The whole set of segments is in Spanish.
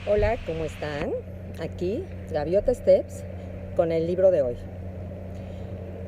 Hola, ¿cómo están? Aquí, Gaviota Steps, con el libro de hoy.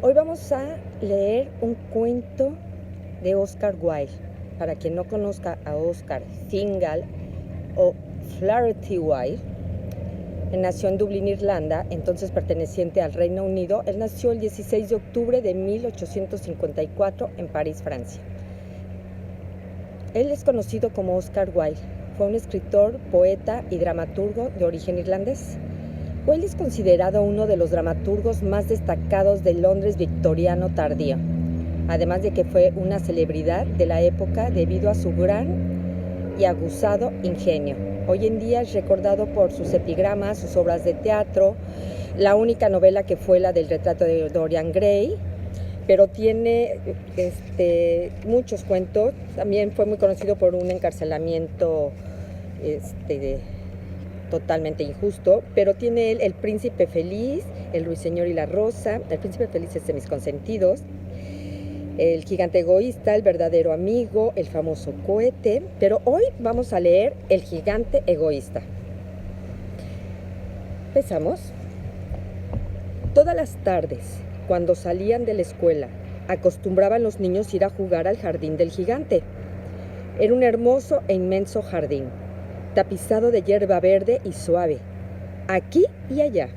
Hoy vamos a leer un cuento de Oscar Wilde. Para quien no conozca a Oscar Fingal o Flaherty Wilde, él nació en Dublín, Irlanda, entonces perteneciente al Reino Unido. Él nació el 16 de octubre de 1854 en París, Francia. Él es conocido como Oscar Wilde. Fue un escritor, poeta y dramaturgo de origen irlandés. Wilde es considerado uno de los dramaturgos más destacados del Londres victoriano tardío, además de que fue una celebridad de la época debido a su gran y aguzado ingenio. Hoy en día es recordado por sus epigramas, sus obras de teatro, la única novela que fue la del retrato de Dorian Gray, pero tiene muchos cuentos. También fue muy conocido por un encarcelamiento totalmente injusto, pero tiene él El Príncipe Feliz, El Ruiseñor y la Rosa. El Príncipe Feliz es de mis consentidos, El Gigante Egoísta, El Verdadero Amigo, El Famoso Cohete, pero hoy vamos a leer El Gigante Egoísta. Empezamos. Todas las tardes, cuando salían de la escuela, acostumbraban los niños ir a jugar al jardín del gigante. Era un hermoso e inmenso jardín, tapizado de hierba verde y suave, aquí y allá.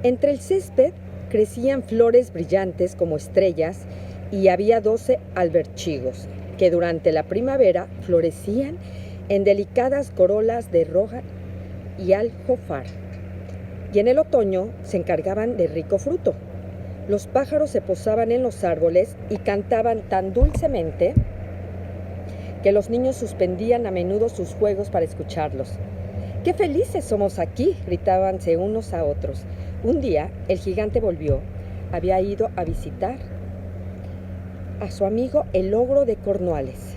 Entre el césped crecían flores brillantes como estrellas y había 12 alberchigos que durante la primavera florecían en delicadas corolas de roja y aljofar. Y en el otoño se encargaban de rico fruto. Los pájaros se posaban en los árboles y cantaban tan dulcemente que los niños suspendían a menudo sus juegos para escucharlos. ¡Qué felices somos aquí!, gritábanse unos a otros. Un día el gigante volvió. Había ido a visitar a su amigo el ogro de Cornualles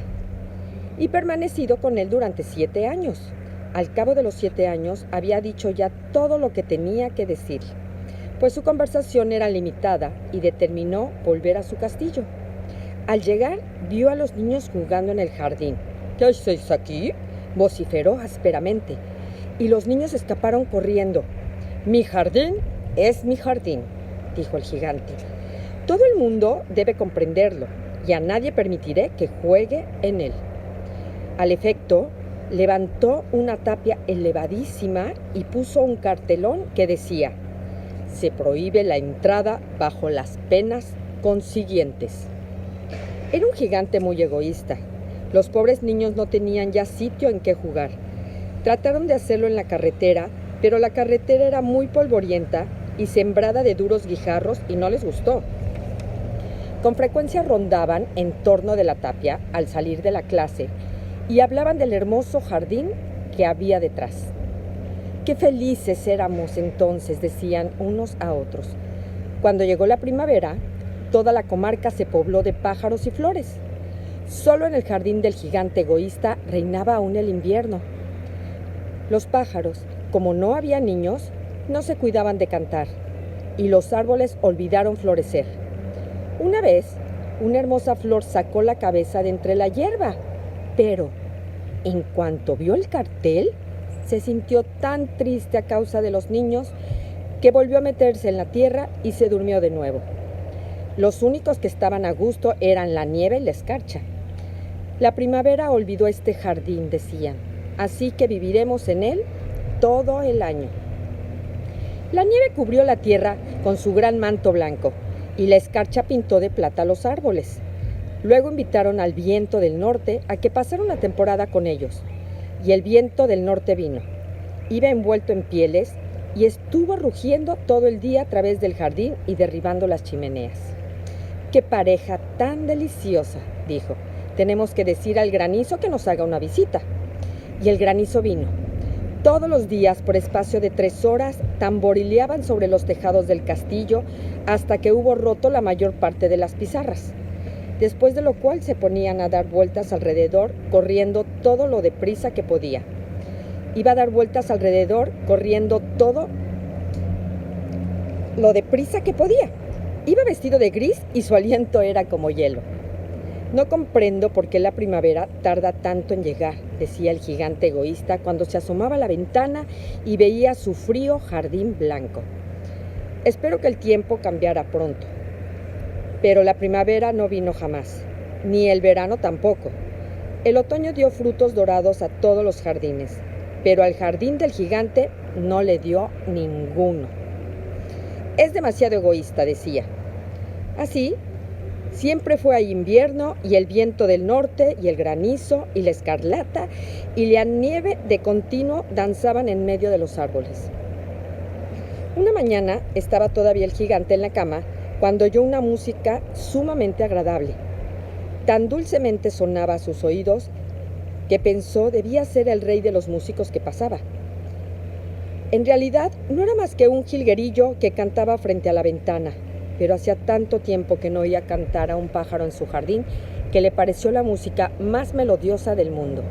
y permanecido con él durante 7 años. Al cabo de los 7 años había dicho ya todo lo que tenía que decir, pues su conversación era limitada, y determinó volver a su castillo. Al llegar, vio a los niños jugando en el jardín. ¿Qué hacéis aquí?, vociferó ásperamente, y los niños escaparon corriendo. Mi jardín es mi jardín, dijo el gigante. Todo el mundo debe comprenderlo, y a nadie permitiré que juegue en él. Al efecto, levantó una tapia elevadísima y puso un cartelón que decía: se prohíbe la entrada bajo las penas consiguientes. Era un gigante muy egoísta. Los pobres niños no tenían ya sitio en que jugar. Trataron de hacerlo en la carretera, pero la carretera era muy polvorienta y sembrada de duros guijarros y no les gustó. Con frecuencia rondaban en torno de la tapia al salir de la clase y hablaban del hermoso jardín que había detrás. ¡Qué felices éramos entonces!, decían unos a otros. Cuando llegó la primavera, toda la comarca se pobló de pájaros y flores. Solo en el jardín del gigante egoísta reinaba aún el invierno. Los pájaros, como no había niños, no se cuidaban de cantar, y los árboles olvidaron florecer. Una vez, una hermosa flor sacó la cabeza de entre la hierba, pero en cuanto vio el cartel, se sintió tan triste a causa de los niños que volvió a meterse en la tierra y se durmió de nuevo. Los únicos que estaban a gusto eran la nieve y la escarcha. La primavera olvidó este jardín, decían, así que viviremos en él todo el año. La nieve cubrió la tierra con su gran manto blanco y la escarcha pintó de plata los árboles. Luego invitaron al viento del norte a que pasara una temporada con ellos. Y el viento del norte vino. Iba envuelto en pieles y estuvo rugiendo todo el día a través del jardín y derribando las chimeneas. ¡Qué pareja tan deliciosa!, dijo. Tenemos que decir al granizo que nos haga una visita. Y el granizo vino. Todos los días, por espacio de 3 horas, tamborileaban sobre los tejados del castillo hasta que hubo roto la mayor parte de las pizarras. Después de lo cual se ponían a dar vueltas alrededor, corriendo todo lo deprisa que podía. Iba a dar vueltas alrededor, corriendo todo lo deprisa que podía. Iba vestido de gris y su aliento era como hielo. No comprendo por qué la primavera tarda tanto en llegar, decía el gigante egoísta cuando se asomaba a la ventana y veía su frío jardín blanco. Espero que el tiempo cambiara pronto. Pero la primavera no vino jamás, ni el verano tampoco. El otoño dio frutos dorados a todos los jardines, pero al jardín del gigante no le dio ninguno. Es demasiado egoísta, decía. Así, siempre fue ahí invierno y el viento del norte y el granizo y la escarlata y la nieve de continuo danzaban en medio de los árboles. Una mañana estaba todavía el gigante en la cama cuando oyó una música sumamente agradable. Tan dulcemente sonaba a sus oídos que pensó debía ser el rey de los músicos que pasaba. En realidad no era más que un jilguerillo que cantaba frente a la ventana, pero hacía tanto tiempo que no oía cantar a un pájaro en su jardín que le pareció la música más melodiosa del mundo.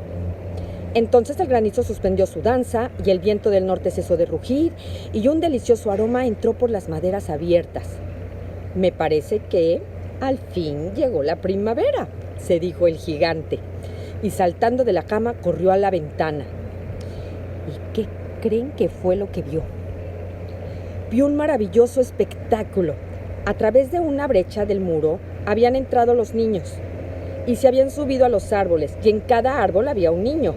Entonces el granizo suspendió su danza y el viento del norte cesó de rugir y un delicioso aroma entró por las maderas abiertas. Me parece que al fin llegó la primavera, se dijo el gigante, y saltando de la cama corrió a la ventana. ¿Y qué creen que fue lo que vio? Vio un maravilloso espectáculo. A través de una brecha del muro habían entrado los niños y se habían subido a los árboles, y en cada árbol había un niño.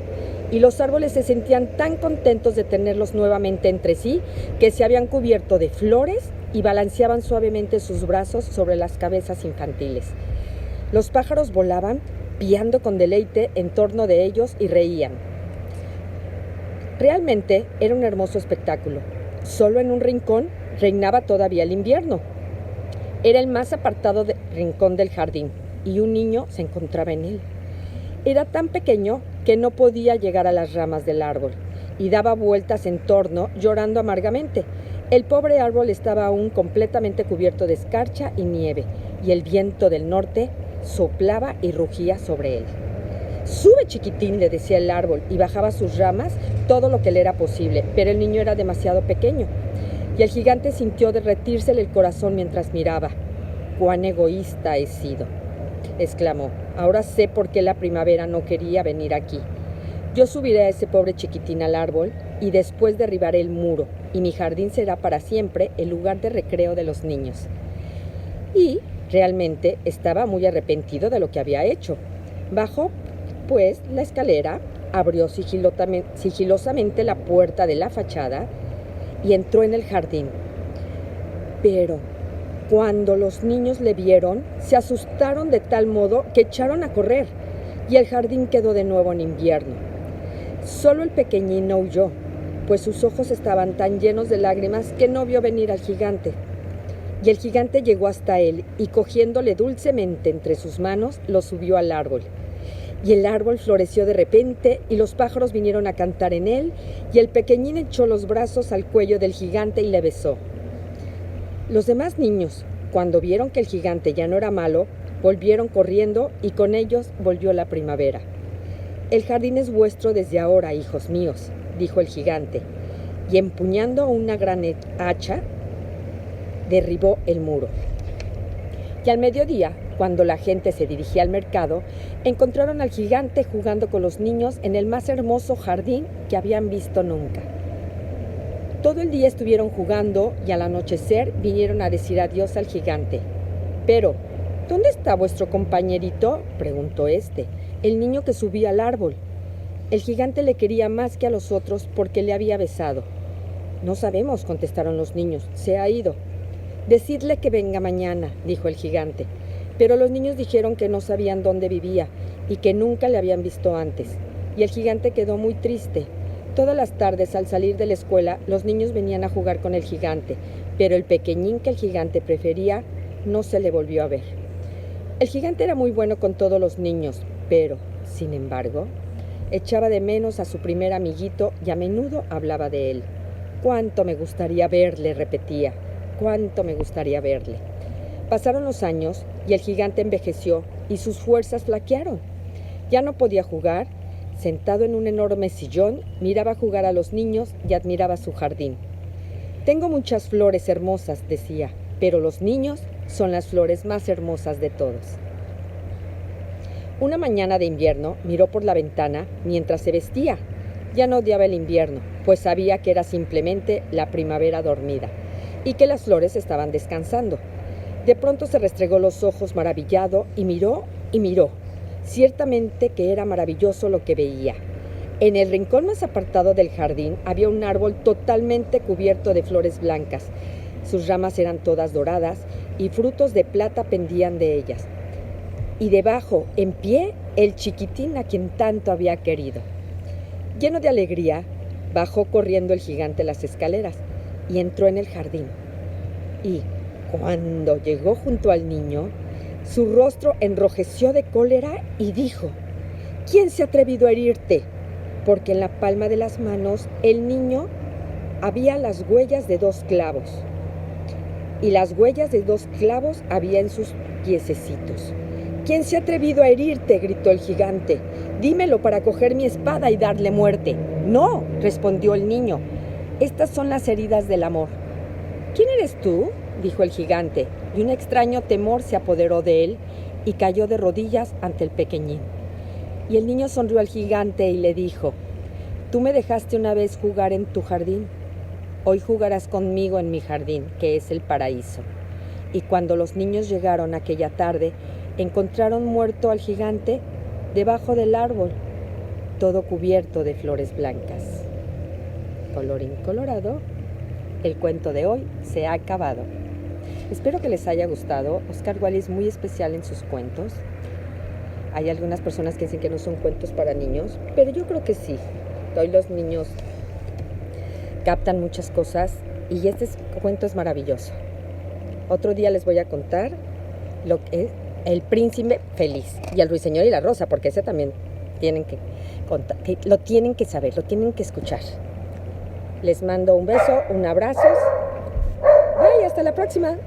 Y los árboles se sentían tan contentos de tenerlos nuevamente entre sí que se habían cubierto de flores y balanceaban suavemente sus brazos sobre las cabezas infantiles. Los pájaros volaban, piando con deleite en torno de ellos y reían. Realmente era un hermoso espectáculo. Solo en un rincón reinaba todavía el invierno. Era el más apartado rincón del jardín y un niño se encontraba en él. Era tan pequeño que no podía llegar a las ramas del árbol y daba vueltas en torno llorando amargamente. El pobre árbol estaba aún completamente cubierto de escarcha y nieve y el viento del norte soplaba y rugía sobre él. «Sube, chiquitín», le decía el árbol, y bajaba sus ramas todo lo que le era posible, pero el niño era demasiado pequeño. Y el gigante sintió derretírsele el corazón mientras miraba. «¡Cuán egoísta he sido!», exclamó. «Ahora sé por qué la primavera no quería venir aquí. Yo subiré a ese pobre chiquitín al árbol y después derribaré el muro, y mi jardín será para siempre el lugar de recreo de los niños». Y realmente estaba muy arrepentido de lo que había hecho. Bajó pues la escalera, abrió sigilosamente la puerta de la fachada y entró en el jardín. Pero cuando los niños le vieron, se asustaron de tal modo que echaron a correr y el jardín quedó de nuevo en invierno. Solo el pequeñín no huyó, pues sus ojos estaban tan llenos de lágrimas que no vio venir al gigante. Y el gigante llegó hasta él y cogiéndole dulcemente entre sus manos, lo subió al árbol. Y el árbol floreció de repente y los pájaros vinieron a cantar en él y el pequeñín echó los brazos al cuello del gigante y le besó. Los demás niños, cuando vieron que el gigante ya no era malo, volvieron corriendo y con ellos volvió la primavera. «El jardín es vuestro desde ahora, hijos míos», dijo el gigante, y empuñando una gran hacha, derribó el muro. Y al mediodía, cuando la gente se dirigía al mercado, encontraron al gigante jugando con los niños en el más hermoso jardín que habían visto nunca. Todo el día estuvieron jugando y al anochecer vinieron a decir adiós al gigante. «Pero, ¿dónde está vuestro compañerito?», preguntó este, el niño que subía al árbol. El gigante le quería más que a los otros porque le había besado. «No sabemos», contestaron los niños, «se ha ido». «Decidle que venga mañana», dijo el gigante. Pero los niños dijeron que no sabían dónde vivía y que nunca le habían visto antes. Y el gigante quedó muy triste. Todas las tardes, al salir de la escuela, los niños venían a jugar con el gigante, pero el pequeñín que el gigante prefería no se le volvió a ver. El gigante era muy bueno con todos los niños, pero, sin embargo, echaba de menos a su primer amiguito y a menudo hablaba de él. «Cuánto me gustaría verle», repetía. «Cuánto me gustaría verle». Pasaron los años y el gigante envejeció y sus fuerzas flaquearon. Ya no podía jugar. Sentado en un enorme sillón, miraba jugar a los niños y admiraba su jardín. «Tengo muchas flores hermosas», decía, «pero los niños son las flores más hermosas de todos». Una mañana de invierno miró por la ventana mientras se vestía. Ya no odiaba el invierno, pues sabía que era simplemente la primavera dormida y que las flores estaban descansando. De pronto se restregó los ojos maravillado y miró y miró. Ciertamente que era maravilloso lo que veía. En el rincón más apartado del jardín había un árbol totalmente cubierto de flores blancas. Sus ramas eran todas doradas y frutos de plata pendían de ellas. Y debajo, en pie, el chiquitín a quien tanto había querido. Lleno de alegría, bajó corriendo el gigante las escaleras y entró en el jardín. Y cuando llegó junto al niño, su rostro enrojeció de cólera y dijo: ¿Quién se ha atrevido a herirte? Porque en la palma de las manos el niño había las huellas de 2 clavos. Y las huellas de 2 clavos había en sus piececitos. ¿Quién se ha atrevido a herirte?, gritó el gigante. Dímelo para coger mi espada y darle muerte. No, respondió el niño. Estas son las heridas del amor. ¿Quién eres tú?, dijo el gigante, y un extraño temor se apoderó de él y cayó de rodillas ante el pequeñín. Y el niño sonrió al gigante y le dijo: Tú me dejaste una vez jugar en tu jardín. Hoy jugarás conmigo en mi jardín, que es el paraíso. Y cuando los niños llegaron aquella tarde, encontraron muerto al gigante debajo del árbol, todo cubierto de flores blancas. Colorín colorado, el cuento de hoy se ha acabado. Espero que les haya gustado. Oscar Wilde es muy especial en sus cuentos. Hay algunas personas que dicen que no son cuentos para niños, pero yo creo que sí. Hoy los niños captan muchas cosas y este cuento es maravilloso. Otro día les voy a contar lo que es El Príncipe Feliz y El Ruiseñor y la Rosa, porque ese también tienen que contar, lo tienen que saber, lo tienen que escuchar. Les mando un beso, un abrazo. Bye, hasta la próxima.